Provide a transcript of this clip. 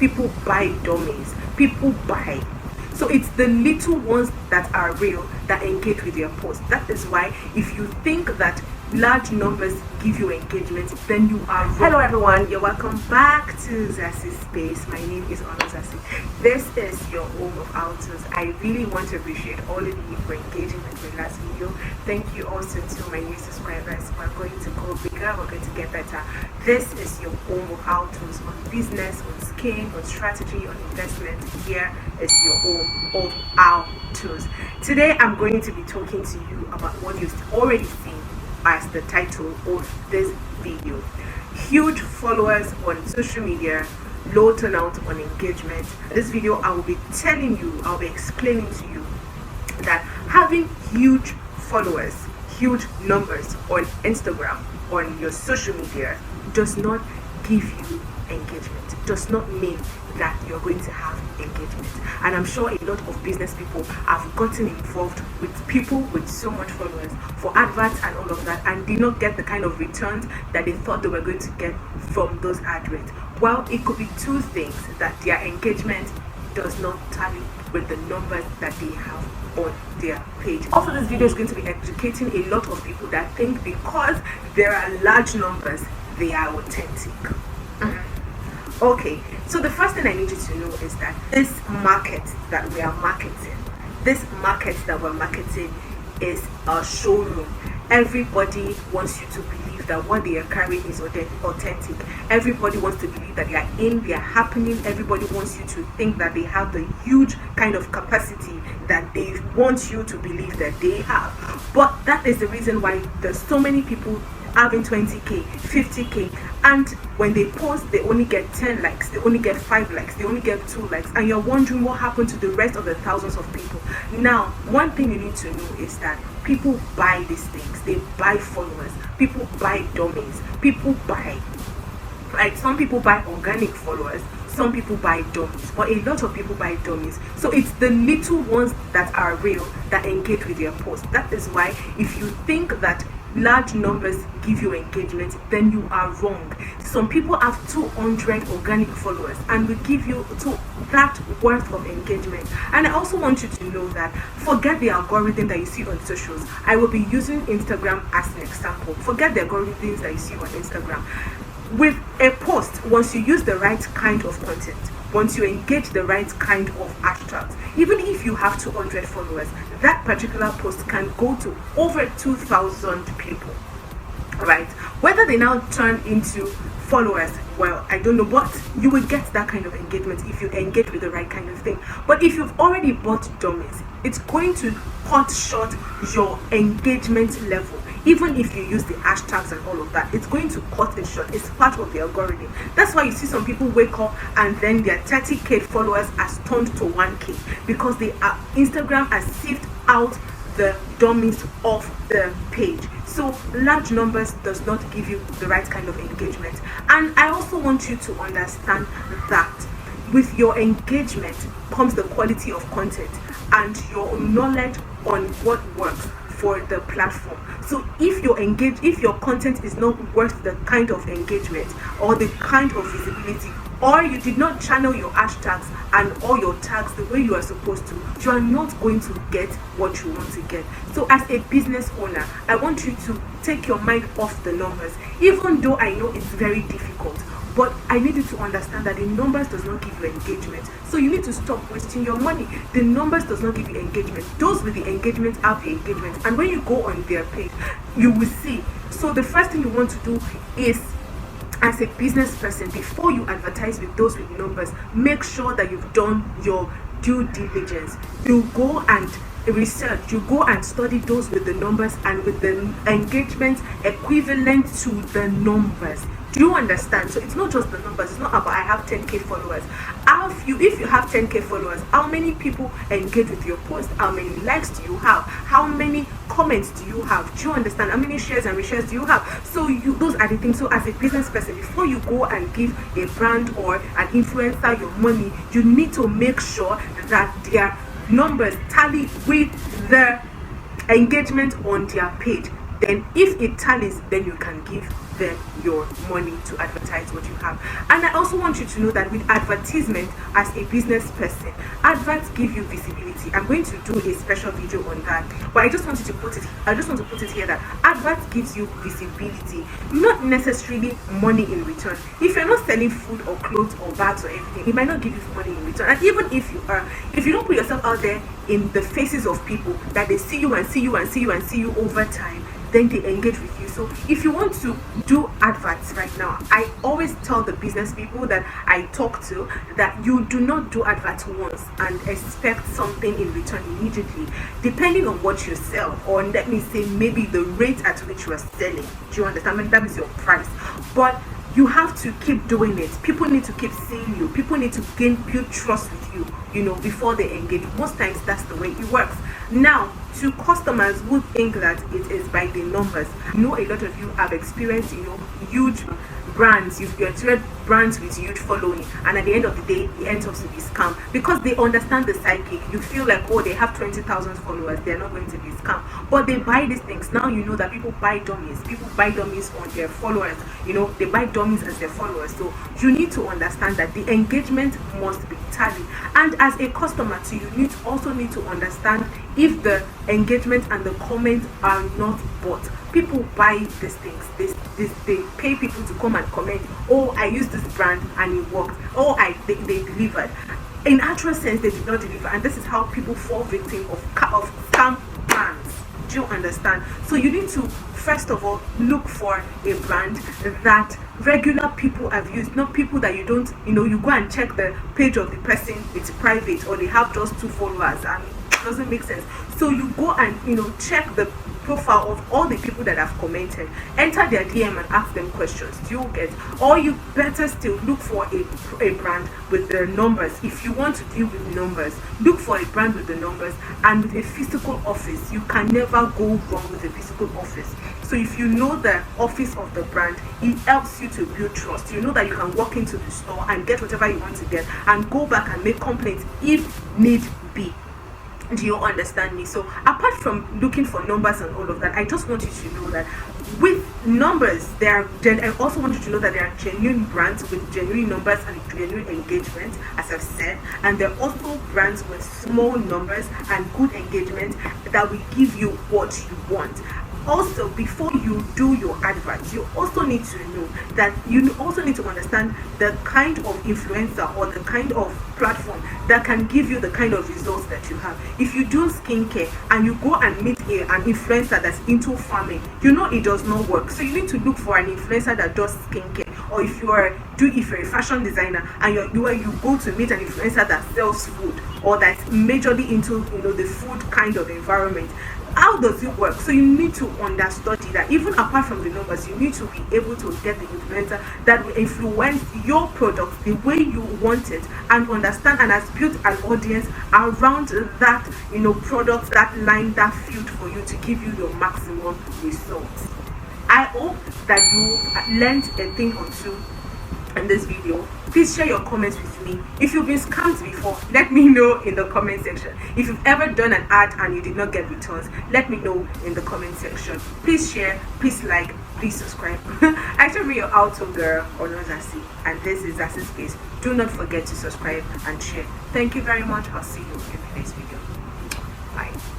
people buy dummies, people buy. So it's the little ones that are real that engage with your post. That is why if you think that large numbers give you engagement, then you are wrong. Hello everyone, you're welcome back to Zassy's Space. My name is Ono Zassy. This is your home of autos. I really want to appreciate all of you for engaging with my last video. Thank you also to my new subscribers. We're going to go bigger, we're going to get better. This is your home of autos on business, on scale, on strategy, on investment. Here is your home of autos. Today I'm going to be talking to you about what you've already seen as the title of this video. Huge followers on social media, low turnout on engagement. This video I will be telling you, I'll be explaining to you that having huge followers, huge numbers on Instagram, on your social media does not give you engagement, does not mean that you're going to have engagement. And I'm sure a lot of business people have gotten involved with people with so much followers for adverts and all of that, and did not get the kind of returns that they thought they were going to get from those adverts. Well, it could be two things: that their engagement does not tally with the numbers that they have on their page. Also, this video is going to be educating a lot of people that think because there are large numbers, they are authentic. Okay, so the first thing I need you to know is that this market that we're marketing is a showroom. Everybody wants you to believe that what they are carrying is authentic. Everybody wants to believe that they are they are happening. Everybody wants you to think that they have the huge kind of capacity that they want you to believe that they have. But that is the reason why there's so many people having 20k, 50k, and when they post they only get 10 likes, they only get 5 likes, they only get 2 likes, and you're wondering what happened to the rest of the thousands of people. Now, one thing you need to know is that people buy these things. They buy followers, people buy dummies, people buy, like, some people buy organic followers, some people buy dummies, but a lot of people buy dummies. So it's the little ones that are real that engage with your post. That is why if you think that large numbers give you engagement, then you are wrong. Some people have 200 organic followers and will give you that worth of engagement. And I also want you to know that forget the algorithm that you see on socials. I will be using Instagram as an example. Forget the algorithms that you see on Instagram. With a post, once you use the right kind of content, once you engage the right kind of hashtags, even if you have 200 followers, that particular post can go to over 2,000 people, right? Whether they now turn into followers, well, I don't know, but you will get that kind of engagement if you engage with the right kind of thing. But if you've already bought dummies, it's going to cut short your engagement level. Even if you use the hashtags and all of that, it's going to cut it short. It's part of the algorithm. That's why you see some people wake up and then their 30k followers has turned to 1k, because Instagram has sieved out the dummies off the page. So large numbers does not give you the right kind of engagement. And I also want you to understand that with your engagement comes the quality of content and your knowledge on what works for the platform. So if your content is not worth the kind of engagement or the kind of visibility, or you did not channel your hashtags and all your tags the way you are supposed to, you are not going to get what you want to get. So as a business owner, I want you to take your mind off the numbers, even though I know it's very difficult. But I need you to understand that the numbers does not give you engagement. So you need to stop wasting your money. The numbers does not give you engagement. Those with the engagement have the engagement. And when you go on their page, you will see. So the first thing you want to do is, as a business person, before you advertise with those with numbers, make sure that you've done your due diligence. You go and research, you go and study those with the numbers and with the engagement equivalent to the numbers. Do you understand? So it's not just the numbers. It's not about I have 10k followers. If you have 10k followers, how many people engage with your post? How many likes do you have? How many comments do you have? Do you understand? How many shares and reshares do you have? So those are the things. So as a business person, before you go and give a brand or an influencer your money, you need to make sure that their numbers tally with the engagement on their page. Then if it tallies, then you can give them your money to advertise what you have. And I also want you to know that with advertisement, as a business person, adverts give you visibility. I'm going to do a special video on that, but I just want to put it here that adverts gives you visibility, not necessarily money in return. If you're not selling food or clothes or bags or everything, it might not give you money in return. And even if you are, if you don't put yourself out there in the faces of people that they see you and see you and see you and see you over time, then they engage with you. So if you want to do adverts right now, I always tell the business people that I talk to that you do not do adverts once and expect something in return immediately, depending on what you sell, or let me say maybe the rate at which you are selling. Do you understand? Maybe that is your price, but you have to keep doing it. People need to keep seeing you. People need to build trust with you, before they engage. Most times that's the way it works. Now, to customers who think that it is by the numbers, a lot of you have experienced, huge brands. You've experienced brands with huge following, and at the end of the day, it ends up to be scam because they understand the psychic. You feel like, oh, they have 20,000 followers, they're not going to be scam, but they buy these things. Now you know that people buy dummies. People buy dummies on their followers. They buy dummies as their followers. So you need to understand that the engagement must be tallied, and as a customer too, you also need to understand if the engagement and the comments are not bought. People buy these things. They pay people to come and comment. Oh, I used this brand and it worked. Oh, they delivered. In actual sense, they did not deliver, and this is how people fall victim of scam brands. Do you understand? So you need to first of all look for a brand that regular people have used, not people that you don't. You go and check the page of the person, it's private, or they have just 2 followers, and it doesn't make sense. So you go and check the profile of all the people that have commented, enter their DM and ask them questions. Do you get? Or you better still look for a brand with the numbers. If you want to deal with numbers, look for a brand with the numbers and with a physical office. You can never go wrong with a physical office. So if you know the office of the brand, it helps you to build trust. You know that you can walk into the store and get whatever you want to get and go back and make complaints if need be. Do you understand me? So apart from looking for numbers and all of that, I just want you to know that with numbers, I also want you to know that there are genuine brands with genuine numbers and genuine engagement, as I've said, and there are also brands with small numbers and good engagement that will give you what you want. Also, before you do your adverts, you also need to know that you also need to understand the kind of influencer or the kind of platform that can give you the kind of results that you have. If you do skincare and you go and meet an influencer that's into farming, it does not work. So you need to look for an influencer that does skincare. Or if you're a fashion designer and you go to meet an influencer that sells food or that's majorly into the food kind of environment, how does it work? So you need to understudy that. Even apart from the numbers, you need to be able to get the influencer that will influence your product the way you want it, and understand and has built an audience around that product, that line, that field, for you to give you your maximum results. I hope that you learned a thing or two in this video. Please share your comments with me. If you've been scammed before, let me know in the comment section. If you've ever done an ad and you did not get returns, let me know in the comment section. Please share, please like, please subscribe. I shall be your auto girl, Onozasi, and this is Zasi Space. Do not forget to subscribe and share. Thank you very much. I'll see you in the next video. Bye.